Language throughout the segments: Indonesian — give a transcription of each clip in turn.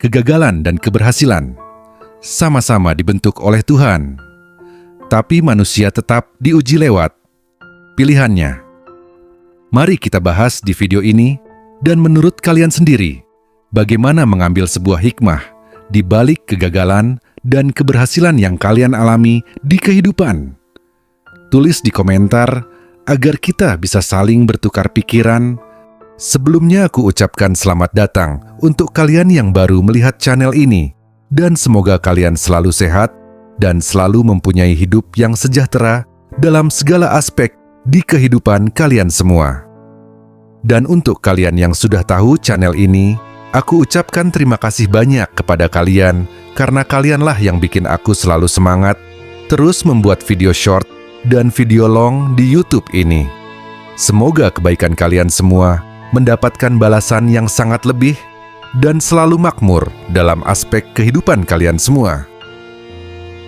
kegagalan dan keberhasilan sama-sama dibentuk oleh Tuhan. Tapi manusia tetap diuji lewat pilihannya. Mari kita bahas di video ini, dan menurut kalian sendiri, bagaimana mengambil sebuah hikmah di balik kegagalan dan keberhasilan yang kalian alami di kehidupan. Tulis di komentar agar kita bisa saling bertukar pikiran. Sebelumnya aku ucapkan selamat datang untuk kalian yang baru melihat channel ini, dan semoga kalian selalu sehat dan selalu mempunyai hidup yang sejahtera dalam segala aspek di kehidupan kalian semua. Dan untuk kalian yang sudah tahu channel ini, aku ucapkan terima kasih banyak kepada kalian karena kalianlah yang bikin aku selalu semangat terus membuat video short dan video long di YouTube ini. Semoga kebaikan kalian semua mendapatkan balasan yang sangat lebih dan selalu makmur dalam aspek kehidupan kalian semua.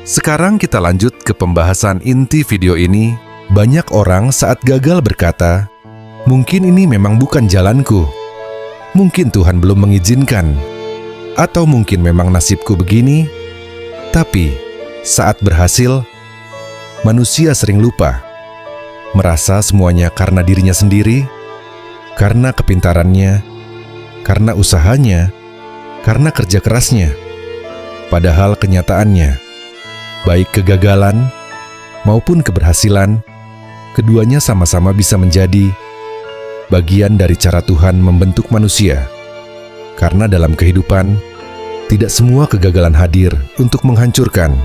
Sekarang kita lanjut ke pembahasan inti video ini. Banyak orang saat gagal berkata, "Mungkin ini memang bukan jalanku. Mungkin Tuhan belum mengizinkan. Atau mungkin memang nasibku begini." Tapi saat berhasil, manusia sering lupa. Merasa semuanya karena dirinya sendiri, karena kepintarannya, karena usahanya, karena kerja kerasnya. Padahal kenyataannya, baik kegagalan maupun keberhasilan, keduanya sama-sama bisa menjadi bagian dari cara Tuhan membentuk manusia. Karena dalam kehidupan, tidak semua kegagalan hadir untuk menghancurkan,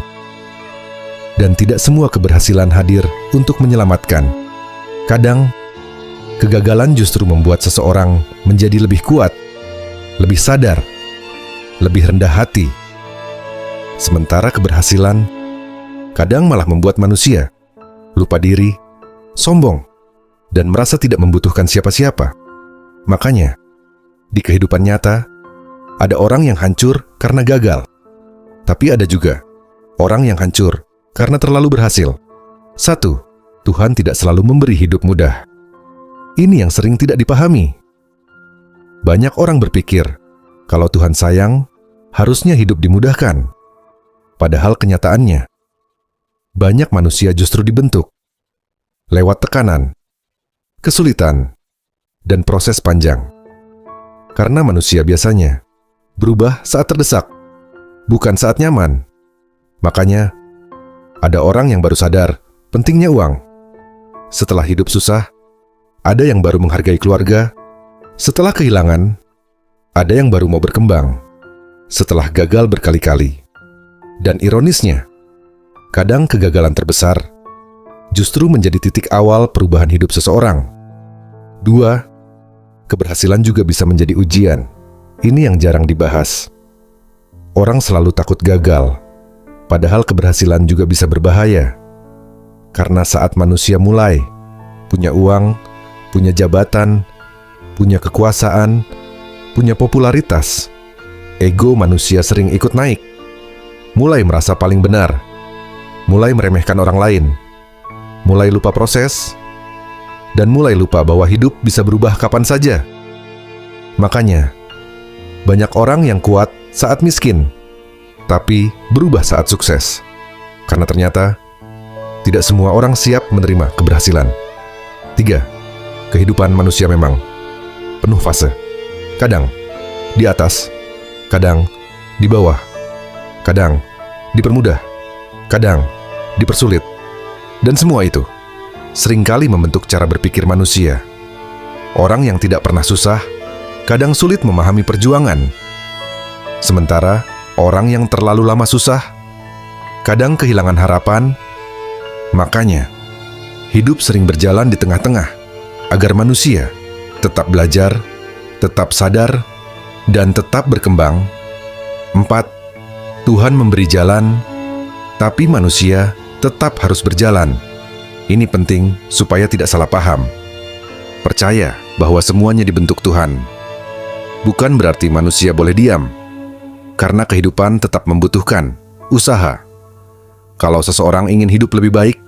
dan tidak semua keberhasilan hadir untuk menyelamatkan. Kadang, kegagalan justru membuat seseorang menjadi lebih kuat, lebih sadar, lebih rendah hati. Sementara keberhasilan kadang malah membuat manusia lupa diri, sombong, dan merasa tidak membutuhkan siapa-siapa. Makanya, di kehidupan nyata, ada orang yang hancur karena gagal. Tapi ada juga orang yang hancur karena terlalu berhasil. 1. Tuhan tidak selalu memberi hidup mudah. Ini yang sering tidak dipahami. Banyak orang berpikir, kalau Tuhan sayang, harusnya hidup dimudahkan. Padahal kenyataannya, banyak manusia justru dibentuk lewat tekanan, kesulitan, dan proses panjang. Karena manusia biasanya berubah saat terdesak, bukan saat nyaman. Makanya, ada orang yang baru sadar pentingnya uang. Setelah hidup susah, ada yang baru menghargai keluarga. Setelah kehilangan, ada yang baru mau berkembang. Setelah gagal berkali-kali. Dan ironisnya, kadang kegagalan terbesar justru menjadi titik awal perubahan hidup seseorang. 2. Keberhasilan juga bisa menjadi ujian. Ini yang jarang dibahas. Orang selalu takut gagal, padahal keberhasilan juga bisa berbahaya. Karena saat manusia mulai punya uang, punya jabatan, punya kekuasaan, punya popularitas, ego manusia sering ikut naik. Mulai merasa paling benar, mulai meremehkan orang lain, mulai lupa proses, dan mulai lupa bahwa hidup bisa berubah kapan saja. Makanya, banyak orang yang kuat saat miskin, tapi berubah saat sukses. Karena ternyata, tidak semua orang siap menerima keberhasilan. 3. Kehidupan manusia memang penuh fase. Kadang di atas, kadang di bawah, kadang dipermudah, kadang dipersulit. Dan semua itu seringkali membentuk cara berpikir manusia. Orang yang tidak pernah susah kadang sulit memahami perjuangan. Sementara orang yang terlalu lama susah kadang kehilangan harapan. Makanya, hidup sering berjalan di tengah-tengah agar manusia tetap belajar, tetap sadar, dan tetap berkembang. 4. Tuhan memberi jalan, tapi manusia tetap harus berjalan. Ini penting supaya tidak salah paham. Percaya bahwa semuanya dibentuk Tuhan. Bukan berarti manusia boleh diam, karena kehidupan tetap membutuhkan usaha. Kalau seseorang ingin hidup lebih baik,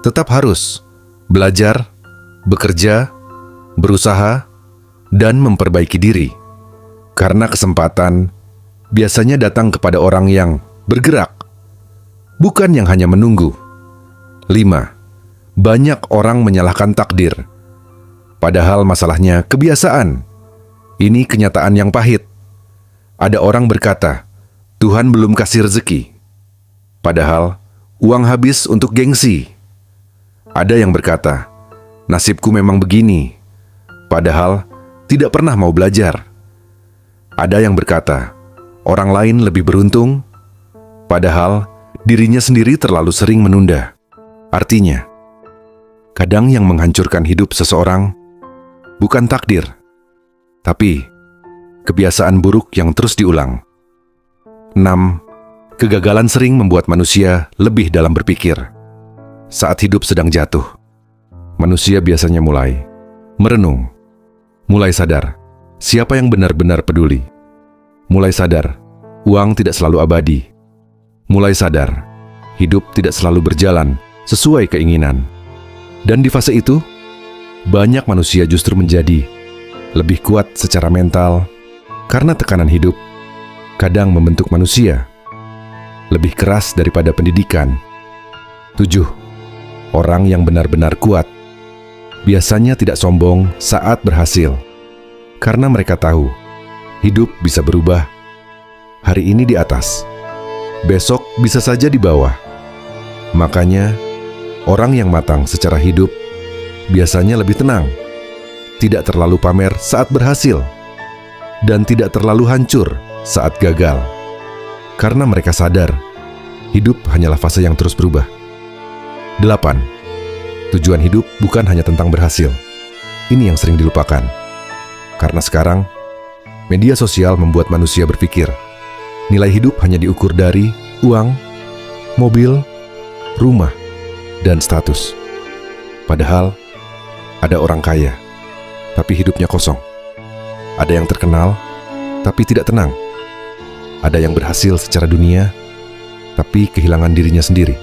tetap harus belajar, bekerja, berusaha, dan memperbaiki diri. Karena kesempatan biasanya datang kepada orang yang bergerak, bukan yang hanya menunggu. 5. Banyak orang menyalahkan takdir, padahal masalahnya kebiasaan. Ini kenyataan yang pahit. Ada orang berkata, Tuhan belum kasih rezeki, padahal uang habis untuk gengsi. Ada yang berkata, nasibku memang begini, padahal tidak pernah mau belajar. Ada yang berkata, orang lain lebih beruntung, padahal dirinya sendiri terlalu sering menunda. Artinya, kadang yang menghancurkan hidup seseorang bukan takdir, tapi kebiasaan buruk yang terus diulang. 6. Kegagalan sering membuat manusia lebih dalam berpikir. Saat hidup sedang jatuh, manusia biasanya mulai merenung, mulai sadar siapa yang benar-benar peduli, mulai sadar uang tidak selalu abadi, mulai sadar hidup tidak selalu berjalan sesuai keinginan. Dan di fase itu, banyak manusia justru menjadi lebih kuat secara mental karena tekanan hidup kadang membentuk manusia lebih keras daripada pendidikan. 7. Orang yang benar-benar kuat biasanya tidak sombong saat berhasil, karena mereka tahu hidup bisa berubah. Hari ini di atas, besok bisa saja di bawah. Makanya, orang yang matang secara hidup biasanya lebih tenang, tidak terlalu pamer saat berhasil, dan tidak terlalu hancur saat gagal. Karena mereka sadar, hidup hanyalah fase yang terus berubah. 8. Tujuan hidup bukan hanya tentang berhasil. Ini yang sering dilupakan. Karena sekarang, media sosial membuat manusia berpikir, nilai hidup hanya diukur dari uang, mobil, rumah, dan status. Padahal, ada orang kaya, tapi hidupnya kosong. Ada yang terkenal, tapi tidak tenang. Ada yang berhasil secara dunia, tapi kehilangan dirinya sendiri.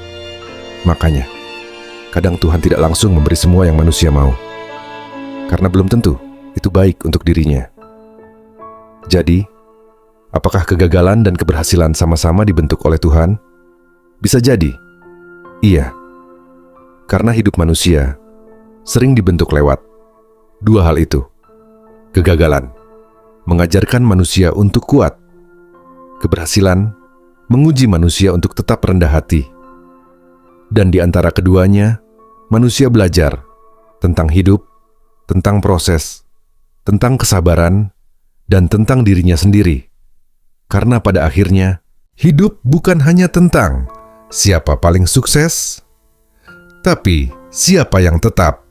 Makanya, kadang Tuhan tidak langsung memberi semua yang manusia mau, karena belum tentu itu baik untuk dirinya. Jadi, apakah kegagalan dan keberhasilan sama-sama dibentuk oleh Tuhan? Bisa jadi, iya. Karena hidup manusia sering dibentuk lewat dua hal itu. Kegagalan mengajarkan manusia untuk kuat. Keberhasilan menguji manusia untuk tetap rendah hati. Dan di antara keduanya, manusia belajar tentang hidup, tentang proses, tentang kesabaran, dan tentang dirinya sendiri. Karena pada akhirnya, hidup bukan hanya tentang siapa paling sukses, tapi siapa yang tetap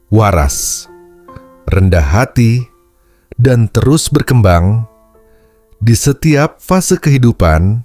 waras, rendah hati, dan terus berkembang di setiap fase kehidupan